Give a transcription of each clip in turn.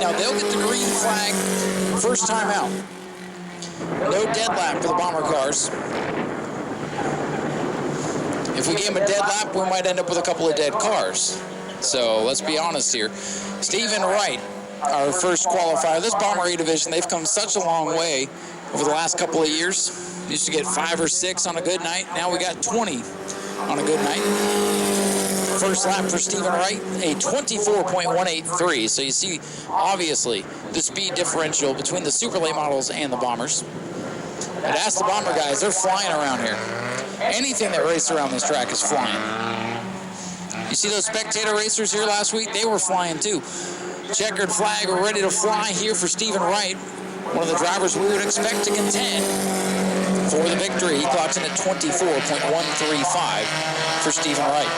Now they'll get the green flag first time out. No dead lap for the bomber cars. If we gave them a dead lap, we might end up with a couple of dead cars. So let's be honest here. Stephen Wright, our first qualifier. This Bomber A division, they've come such a long way over the last couple of years. Used to get 5 or 6 on a good night. Now we got 20 on a good night. First lap for Stephen Wright, a 24.183. So you see, obviously, the speed differential between the super late models and the Bombers. But ask the Bomber guys, they're flying around here. Anything that races around this track is flying. You see those spectator racers here last week? They were flying too. Checkered flag, we're ready to fly here for Stephen Wright, one of the drivers we would expect to contend for the victory. He clocks in at 24.135 for Stephen Wright.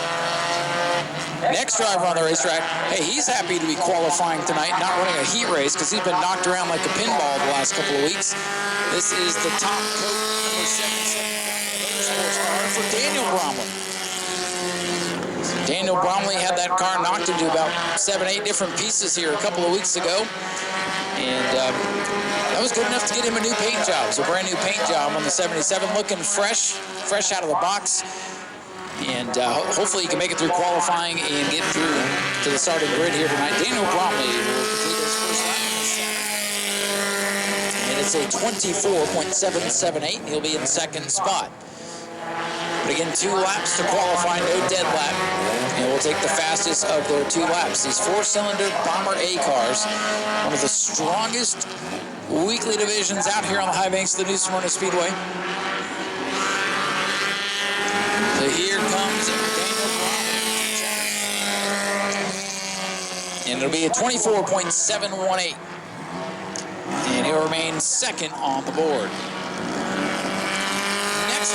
Next driver on the racetrack, hey, he's happy to be qualifying tonight, not running a heat race because he's been knocked around like a pinball the last couple of weeks. This is the top coat number 77 sports car for Daniel Bromley. Daniel Bromley had that car knocked into about 7-8 different pieces here a couple of weeks ago. And that was good enough to get him a new paint job. So a brand new paint job on the 77, looking fresh out of the box. And hopefully he can make it through qualifying and get through to the starting grid here tonight. Daniel Bromley will complete his first lap. And it's a 24.778. He'll be in second spot. But again, 2 laps to qualify, no dead lap. And we'll take the fastest of their 2 laps. These 4-cylinder Bomber A cars, one of the strongest weekly divisions out here on the high banks of the new Smyrna Speedway. So here comes Daniel Bromley. And it'll be a 24.718. And he'll remain second on the board. Next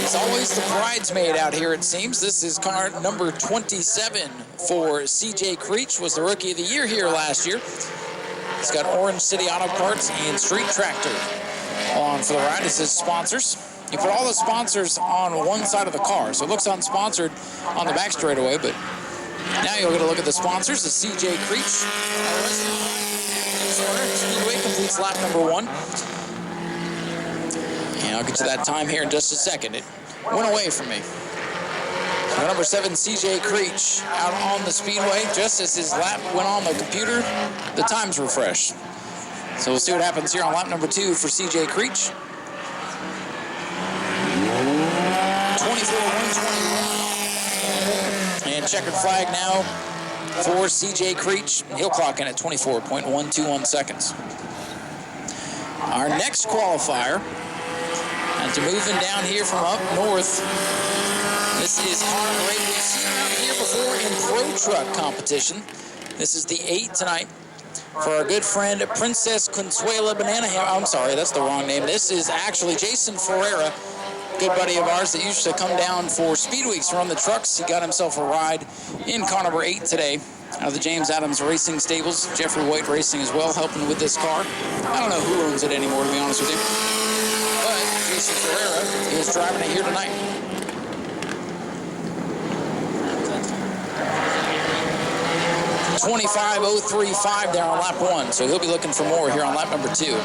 it's always the bridesmaid out here, it seems. This is car number 27 for C.J. Creech, was the Rookie of the Year here last year. He's got Orange City Auto Parts and Street Tractor on for the ride. It's his sponsors. You put all the sponsors on one side of the car, so it looks unsponsored on the back straightaway, but now you'll get a look at the sponsors. The C.J. Creech Speedway completes lap number 1. And I'll get to that time here in just a second. It went away from me. So number 7, C.J. Creech, out on the speedway. Just as his lap went on the computer, the times refreshed. So we'll see what happens here on lap number 2 for C.J. Creech. 24.121. And checkered flag now for C.J. Creech. He'll clock in at 24.121 seconds. Our next qualifier, and to moving down here from up north, this is car number 8. We've seen her out here before in Pro Truck competition. This is the 8 tonight for our good friend Princess Consuela Banana Ham. I'm sorry, that's the wrong name. This is actually Jason Ferreira, good buddy of ours that used to come down for Speed Weeks to run the trucks. He got himself a ride in car number 8 today out of the James Adams Racing Stables. Jeffrey White Racing as well, helping with this car. I don't know who owns it anymore, to be honest with you. But Jason Ferreira is driving it here tonight. .25.035 there on lap 1, so he'll be looking for more here on lap number 2.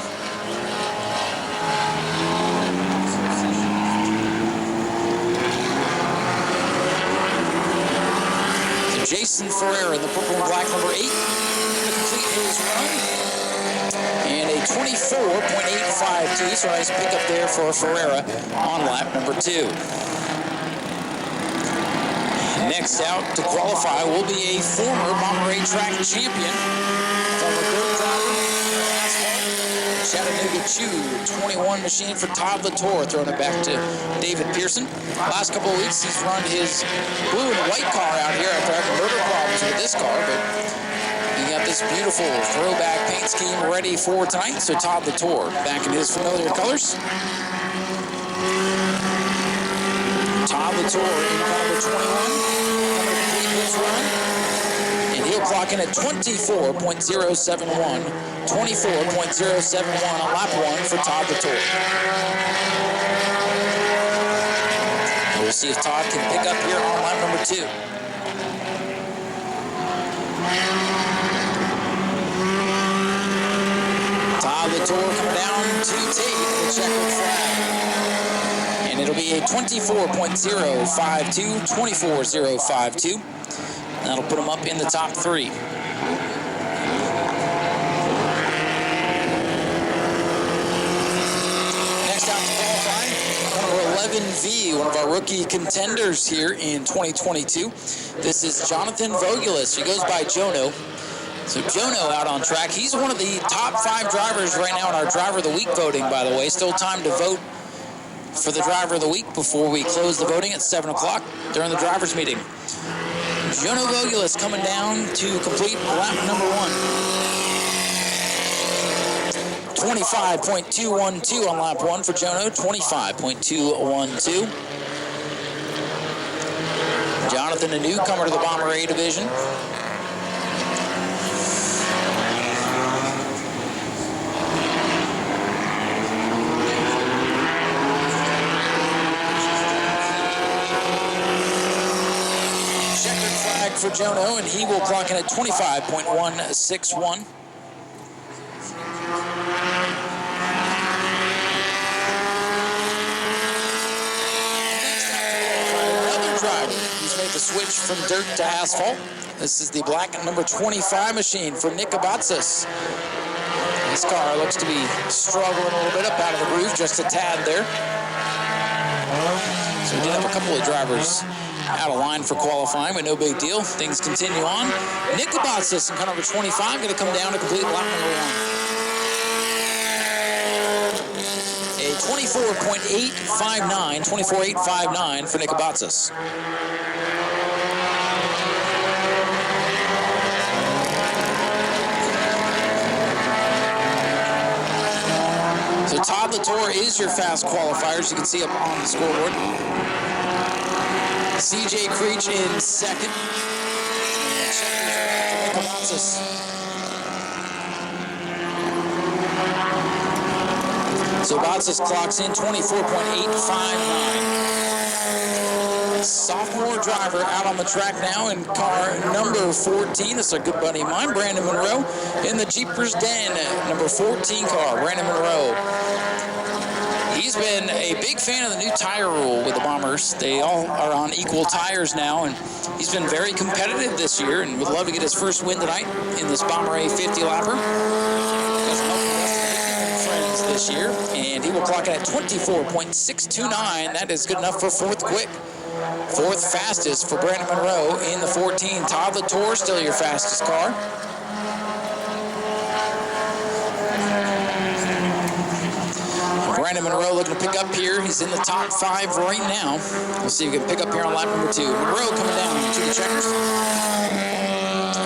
Jason Ferreira in the purple and black number 8 to complete his run. And a 24.852, so nice pickup there for Ferreira on lap number 2. Next out to qualify will be a former Bomber A track champion, former dirt driver, Chattanooga Chew 21 machine for Todd Latour, throwing it back to David Pearson. Last couple of weeks he's run his blue and white car out here after having motor problems with this car, but he got this beautiful throwback paint scheme ready for tonight. So Todd Latour back in his familiar colors. Todd Latour in car number 21, coming to complete his run. And he'll clock in at 24.071. 24.071 on lap 1 for Todd Latour. We'll see if Todd can pick up here on lap number 2. Latour coming down to take the checkered flag. And it'll be a 24.052, 24.052. That'll put him up in the top 3. Next out to qualify, number 11V, one of our rookie contenders here in 2022. This is Jonathan Vogelis. He goes by Jono. So Jono out on track. He's one of the top 5 drivers right now in our Driver of the Week voting, by the way. Still time to vote for the Driver of the Week before we close the voting at 7 o'clock during the drivers' meeting. Jono Vogelis coming down to complete lap number 1. 25.212 on lap 1 for Jono, 25.212. Jonathan, a newcomer to the Bomber A division. Checkered flag for Jono, and he will clock in at 25.161. He's made the switch from dirt to asphalt. This is the black number 25 machine for Nick Abatsis. This car looks to be struggling a little bit up out of the groove, just a tad there. So we did have a couple of drivers out of line for qualifying, but no big deal. Things continue on. Nick Abatsis in car number 25 going to come down to complete lap number 1. A 24.859, 24.859 for Nick Abatsis. So Todd Latour is your fast qualifier, as you can see up on the scoreboard. CJ Creech in second. Nick Abatsis. So Abatsis clocks in 24.859. Sophomore driver out on the track now in car number 14. This is a good buddy of mine, Brandon Monroe, in the Jeepers Den, number 14 car, Brandon Monroe. He's been a big fan of the new tire rule with the Bombers. They all are on equal tires now, and he's been very competitive this year and would love to get his first win tonight in this Bomber A 50-lapper. This year, and he will clock in at 24.629. That is good enough for 4th quick. 4th fastest for Brandon Monroe in the 14. Todd Latour, still your fastest car. Brandon Monroe looking to pick up here. He's in the top 5 right now. We'll see if we can pick up here on lap number 2. Monroe coming down to the checkers.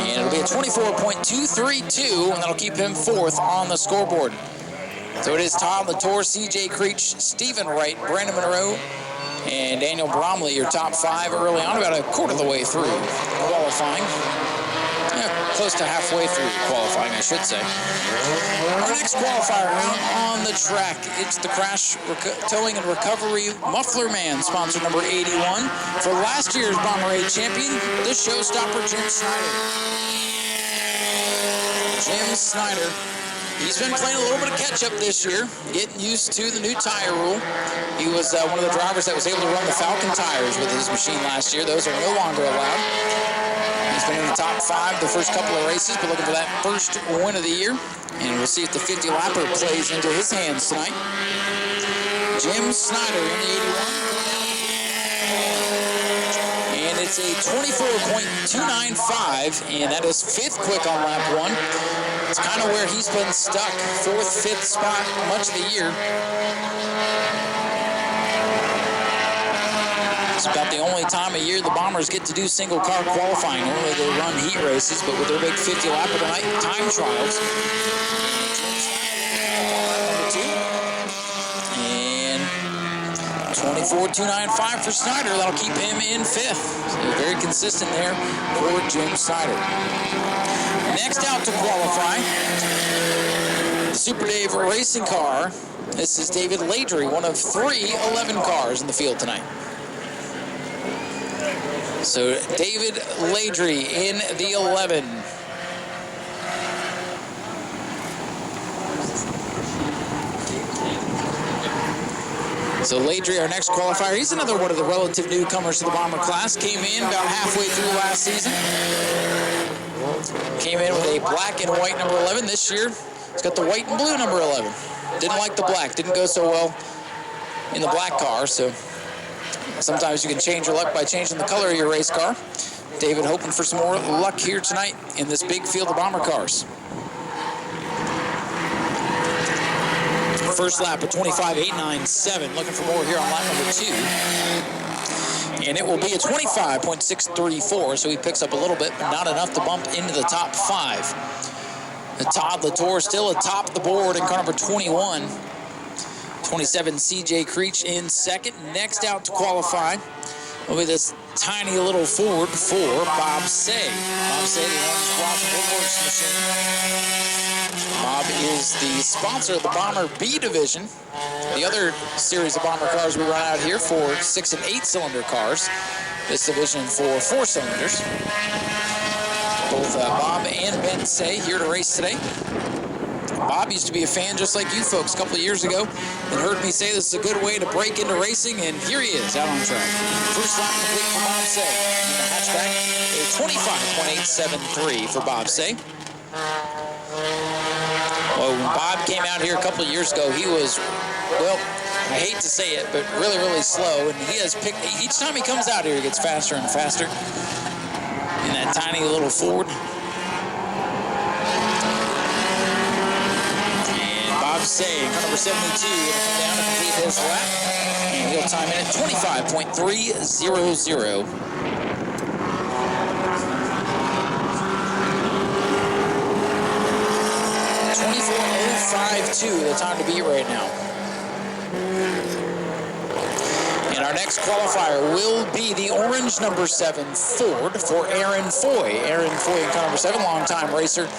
And it'll be a 24.232, and that'll keep him 4th on the scoreboard. So it is Todd Latour, CJ Creech, Stephen Wright, Brandon Monroe, and Daniel Bromley, your top 5 early on, about a quarter of the way through qualifying. Yeah, close to halfway through qualifying, I should say. Our next qualifier out on the track, it's the Crash Towing and Recovery Muffler Man, sponsor number 81. For last year's Bomber A champion, the showstopper, Jim Snyder. Jim Snyder. He's been playing a little bit of catch-up this year, getting used to the new tire rule. He was one of the drivers that was able to run the Falcon tires with his machine last year. Those are no longer allowed. He's been in the top 5 the first couple of races, but looking for that first win of the year. And we'll see if the 50-lapper plays into his hands tonight. Jim Snyder in the 81. And it's a 24.295, and that is 5th quick on lap 1. It's kind of where he's been stuck, 4th, 5th spot much of the year. It's about the only time of year the Bombers get to do single car qualifying. Normally they run heat races, but with their big 50-lapper tonight, time trials. And 24.295 for Snyder. That'll keep him in 5th. So very consistent there for Jim Snyder. Next out to qualify, the Super Dave racing car. This is David Ladry, one of 3 11 cars in the field tonight. So David Ladry in the 11. So Ladry, our next qualifier, he's another one of the relative newcomers to the Bomber class. Came in about halfway through last season. Came in with a black and white number 11. This year, he's got the white and blue number 11. Didn't like the black. Didn't go so well in the black car. So sometimes you can change your luck by changing the color of your race car. David hoping for some more luck here tonight in this big field of Bomber cars. First lap of 25.897. Looking for more here on lap number 2. And it will be a 25.634, so he picks up a little bit, but not enough to bump into the top 5. Todd Latour still atop the board in car number 21. 27, CJ Creech in second. Next out to qualify will be this tiny little Ford for Bob Say. Bob Say, the orange Boston Woodworks machine. Bob is the sponsor of the Bomber B division, the other series of Bomber cars we run out here for 6 and 8 cylinder cars. This division for 4 cylinders. Both Bob and Ben Say here to race today. Bob used to be a fan just like you folks a couple of years ago and heard me say this is a good way to break into racing, and here he is out on track. First lap complete for Bob Say. In the hatchback, a 25.873 for Bob Say. Well, when Bob came out here a couple of years ago, he was, well, I hate to say it, but really, really slow. And he has picked, each time he comes out here, he gets faster and faster in that tiny little Ford. And Bob Say, number 72, going to come down and complete his lap. And he'll time in at 25.300. 24.052, the time to beat right now. And our next qualifier will be the orange number 7 Ford for Aaron Foy. Aaron Foy in car number 7, longtime racer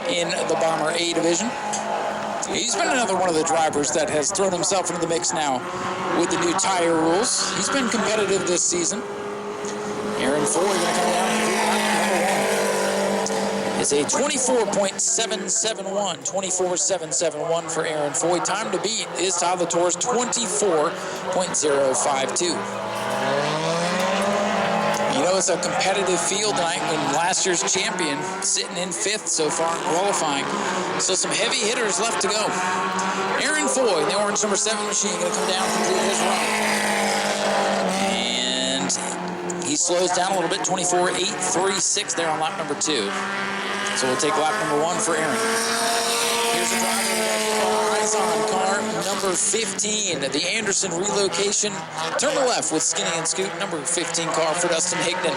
in the Bomber A division. He's been another one of the drivers that has thrown himself into the mix now with the new tire rules. He's been competitive this season. Aaron Foy going to come down and do number 1. It's a 24.771, 24.771 for Aaron Foy. Time to beat is Todd Latour's 24.052. You know, it's a competitive field tonight when last year's champion sitting in 5th so far in qualifying. So some heavy hitters left to go. Aaron Foy, the orange number 7 machine, going to come down and complete his run. And he slows down a little bit, 24.836 there on lap number 2. So we'll take lap number 1 for Aaron. Here's the driver eyes on car number 15. The Anderson relocation. Turn the left with Skinny and Scoot. Number 15 car for Dustin Hickman.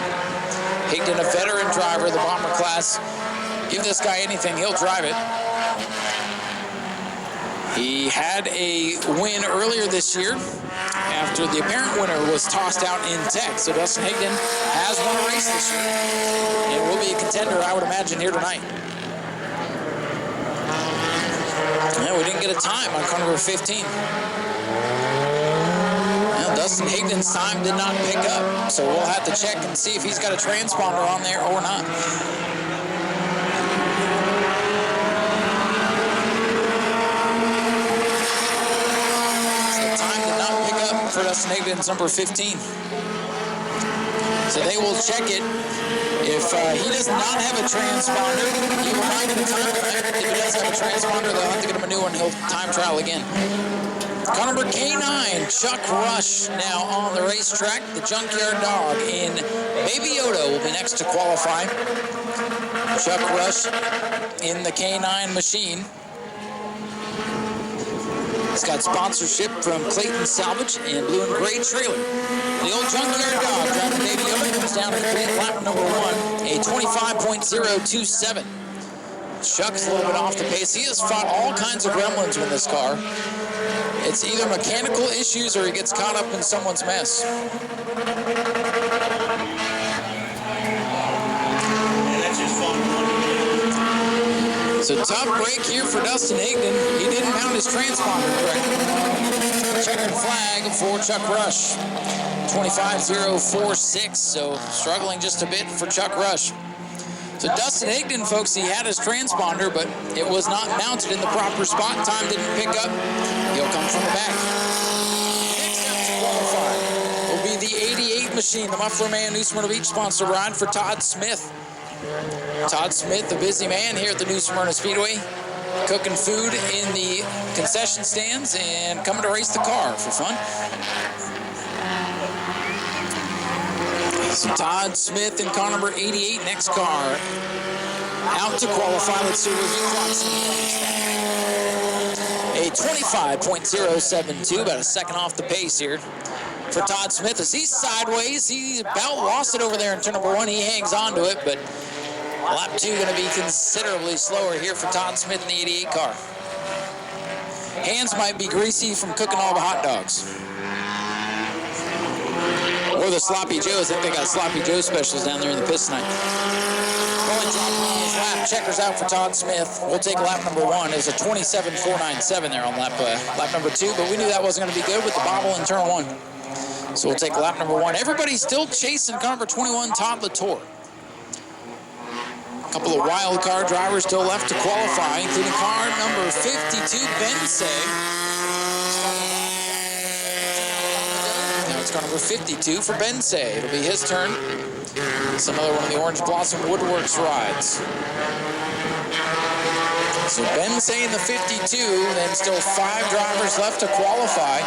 Hickman, a veteran driver of the Bomber class. Give this guy anything, he'll drive it. He had a win earlier this year after the apparent winner was tossed out in tech. So Dustin Hickman has won a race this year and will be a contender, I would imagine, here tonight. Yeah, we didn't get a time on car number 15. Well, Dustin Hickman's time did not pick up, so we'll have to check and see if he's got a transponder on there or not. For Dustin Hickman's number 15. So they will check it. If he does not have a transponder, he will not get a time limit. If he does have a transponder, they'll have to get him a new one. He'll time trial again. Car number K9, Chuck Rush, now on the racetrack. The Junkyard Dog in Baby Yoda will be next to qualify. Chuck Rush in the K9 machine. It's got sponsorship from Clayton Salvage and Blue and Gray Trailer. The old Junkyard Dog driving Baby Yoda comes down to complete lap number 1, a 25.027. Chuck's a little bit off the pace. He has fought all kinds of gremlins with this car. It's either mechanical issues or he gets caught up in someone's mess. So tough break here for Dustin Hickman. He didn't mount his transponder correctly. Checkered flag for Chuck Rush. 25.046, so struggling just a bit for Chuck Rush. So Dustin Hickman, folks, he had his transponder, but it was not mounted in the proper spot. Time didn't pick up. He'll come from the back. Next up Machine, the Muffler Man, New Smyrna Beach sponsor ride for Todd Smith. Todd Smith, the busy man here at the New Smyrna Speedway, cooking food in the concession stands and coming to race the car for fun. So Todd Smith in car number 88, next car out to qualify. Let's see where he clocks in. A 25.072, about a second off the pace here for Todd Smith. As he's sideways, he about lost it over there in turn number 1. He hangs on to it, but lap 2 going to be considerably slower here for Todd Smith in the 88 car. Hands might be greasy from cooking all the hot dogs. Or the Sloppy Joes. I think they got Sloppy Joe specials down there in the pit tonight. Only dropping on his lap. Checkers out for Todd Smith. We'll take lap number 1. It's a 27.497 there on lap number 2, but we knew that wasn't going to be good with the bobble in turn 1. So we'll take lap number 1. Everybody's still chasing car number 21, Todd Latour. A couple of wild card drivers still left to qualify, including car number 52, Ben Say. Now it's car number 52 for Ben Say. It'll be his turn. It's another one of the Orange Blossom Woodworks rides. So Ben Say in the 52, then still 5 drivers left to qualify,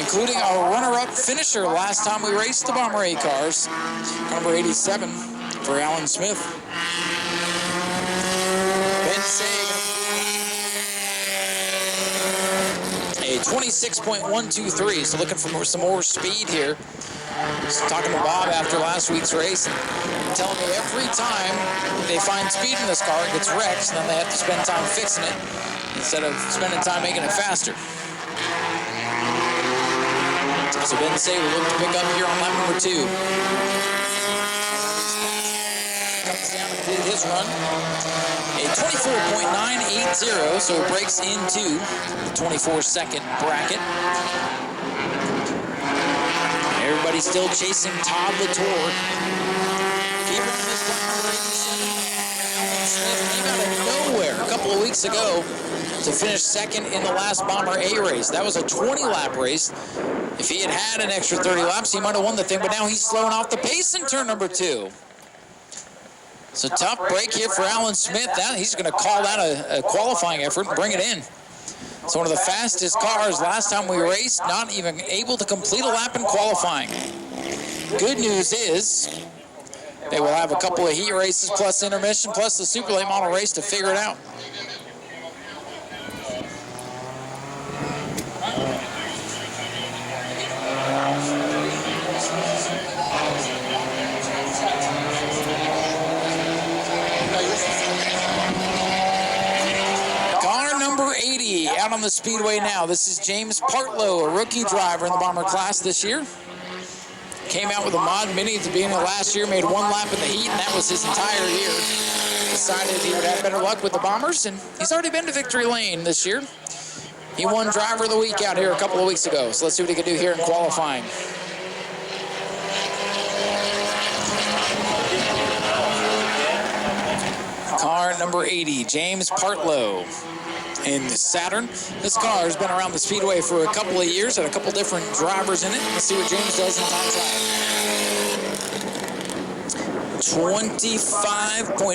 including our runner-up finisher last time we raced the Bomber A cars, number 87 for Alan Smith. Ben Say, a 26.123, so looking for some more speed here. Just talking to Bob after last week's race, and telling me every time they find speed in this car, it gets wrecked, and then they have to spend time fixing it instead of spending time making it faster. So Ben Say will look to pick up here on lap number 2. Comes down and did his run. A 24.980, so it breaks into the 24-second bracket. Everybody's still chasing Todd Latour. Keeping this number 87. Smith came out of nowhere a couple of weeks ago to finish second in the last Bomber A race. That was a 20-lap race. If he had had an extra 30 laps, he might have won the thing, but now he's slowing off the pace in turn number 2. So tough break here for Alan Smith. He's going to call that a qualifying effort and bring it in. It's one of the fastest cars last time we raced, not even able to complete a lap in qualifying. Good news is they will have a couple of heat races plus intermission plus the Super Late Model race to figure it out. Out on the speedway now. This is James Partlow, a rookie driver in the Bomber class this year. Came out with a mod mini at the beginning of last year, made 1 lap in the heat, and that was his entire year. Decided he would have better luck with the Bombers, and he's already been to victory lane this year. He won Driver of the Week out here a couple of weeks ago, so let's see what he can do here in qualifying. Car number 80, James Partlow. In the Saturn. This car has been around the Speedway for a couple of years, had a couple different drivers in it. Let's see what James does in time trial.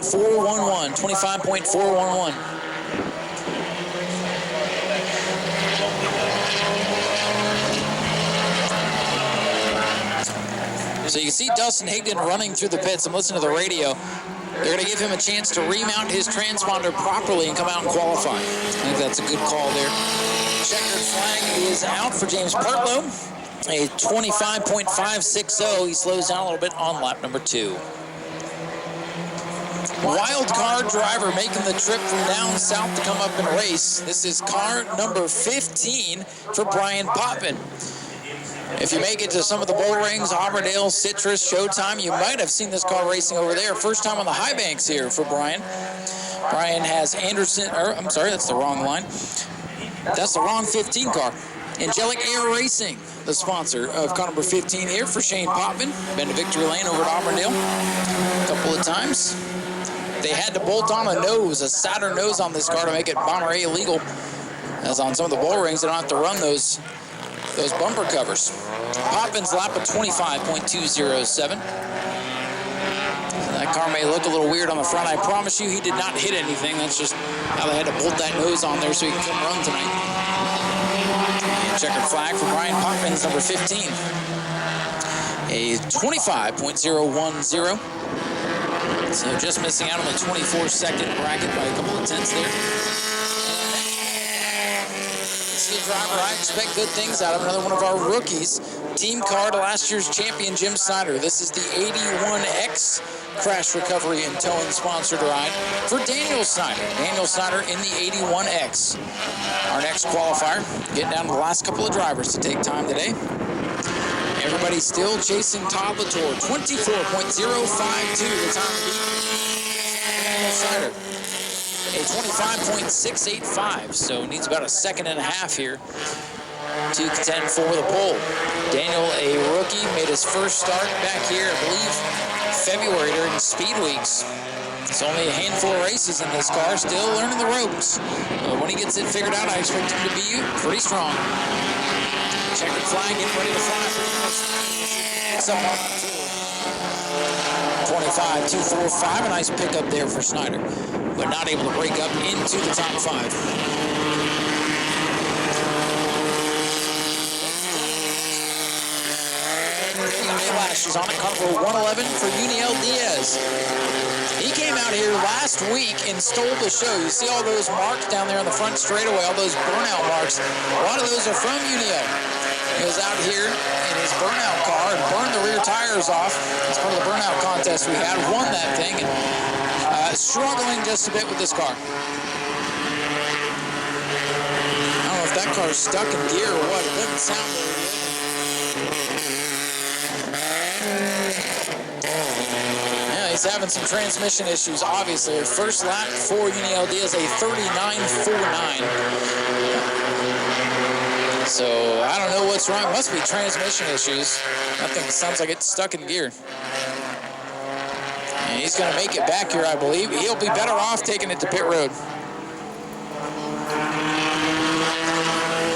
25.411. 25.411. So you can see Dustin Hickman running through the pits. I'm listening to the radio. They're going to give him a chance to remount his transponder properly and come out and qualify. I think that's a good call there. Checkered flag is out for James Partlow. A 25.560. He slows down a little bit on lap number 2. Wild card driver making the trip from down south to come up and race. This is car number 15 for Brian Potvin. If you make it to some of the bull rings, Auburndale, Citrus, Showtime, you might have seen this car racing over there. First time on the high banks here for Brian. Brian has Anderson, I'm sorry, that's the wrong line. That's the wrong 15 car. Angelic Air Racing, the sponsor of car number 15 here for Shane Potvin. Been to victory lane over at Auburndale a couple of times. They had to bolt on a nose, a Saturn nose on this car to make it Bomber A legal. As on some of the bull rings, they don't have to run those those bumper covers. Poppins lap of 25.207. That car may look a little weird on the front. I promise you he did not hit anything. That's just how they had to bolt that nose on there so he can come run tonight. And checkered flag for Brian Poppins, number 15. A 25.010. So just missing out on the 24-second bracket by a couple of tenths there. The driver, I expect good things out of another one of our rookies. Team car to last year's champion, Jim Snyder. This is the 81X crash recovery and towing sponsored ride for Daniel Snyder. Daniel Snyder in the 81X. Our next qualifier, getting down to the last couple of drivers to take time today. Everybody still chasing Todd Latour. 24.052 the time to beat Daniel Snyder. A 25.685, so needs about a second and a half here to contend for the pole. Daniel, a rookie, made his first start back here, I believe, February during the speed weeks. It's only a handful of races in this car, still learning the ropes. But when he gets it figured out, I expect him to be pretty strong. Checkered flag, getting ready to fly. It's up on 25.245, a nice pickup there for Snyder, but not able to break up into the top 5. Lashes on it, cover 111 for Uniel Diaz. He came out here last week and stole the show. You see all those marks down there on the front straightaway, all those burnout marks. A lot of those are from Uniel. He was out here in his burnout car and burned the rear tires off. It's part of the burnout contest we had, won that thing, and struggling just a bit with this car. I don't know if that car's stuck in gear or what. It doesn't sound very good. Yeah, he's having some transmission issues, obviously. First lap for Uniel Diaz, a 39.49. So, I don't know what's wrong. It must be transmission issues. Nothing sounds like it's stuck in gear. And he's going to make it back here, I believe. He'll be better off taking it to pit road.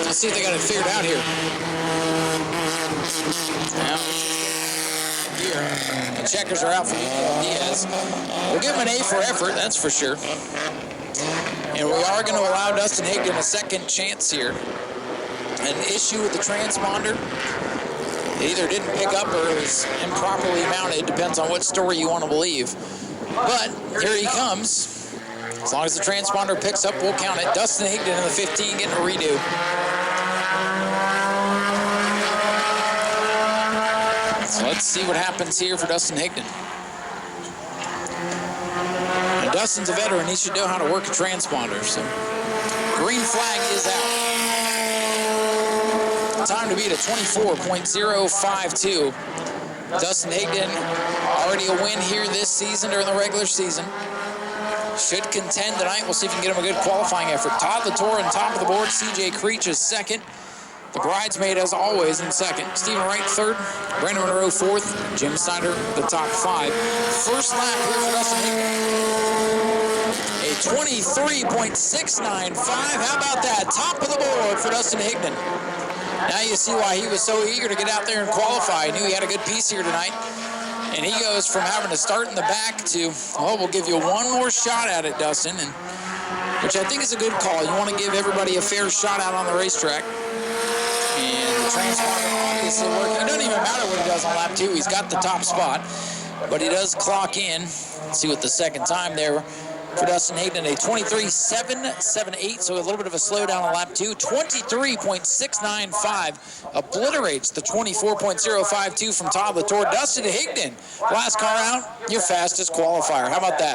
Let's see if they got it figured out here. Yeah. Gear. The checkers are out for Diaz. We'll give him an A for effort, that's for sure. And we are going to allow Dustin Hickman a second chance here. An issue with the transponder. It either didn't pick up or is improperly mounted. Depends on what story you want to believe. But here he comes. As long as the transponder picks up, we'll count it. Dustin Hickman in the 15 getting a redo. So let's see what happens here for Dustin Hickman. And Dustin's a veteran. He should know how to work a transponder. So green flag is out. Time to beat a 24.052. Dustin Hickman already a win here this season during the regular season. Should contend tonight. We'll see if we can get him a good qualifying effort. Todd Latour on top of the board. CJ Creech is second. The bridesmaid, as always, in second. Stephen Wright, third. Brandon Monroe, fourth. Jim Snyder, the top 5. First lap here for Dustin Hickman. A 23.695. How about that? Top of the board for Dustin Hickman. Now you see why he was so eager to get out there and qualify. He knew he had a good piece here tonight. And he goes from having to start in the back to, oh, we'll give you one more shot at it, Dustin, and which I think is a good call. You want to give everybody a fair shot out on the racetrack. And the transponder obviously working. It doesn't even matter what he does on lap 2. He's got the top spot, but he does clock in. Let's see what the second time there for Dustin Hickman, a 23.778, so a little bit of a slowdown on lap 2. 23.695 obliterates the 24.052 from Todd Latour. Dustin Hickman, last car out, your fastest qualifier. How about that?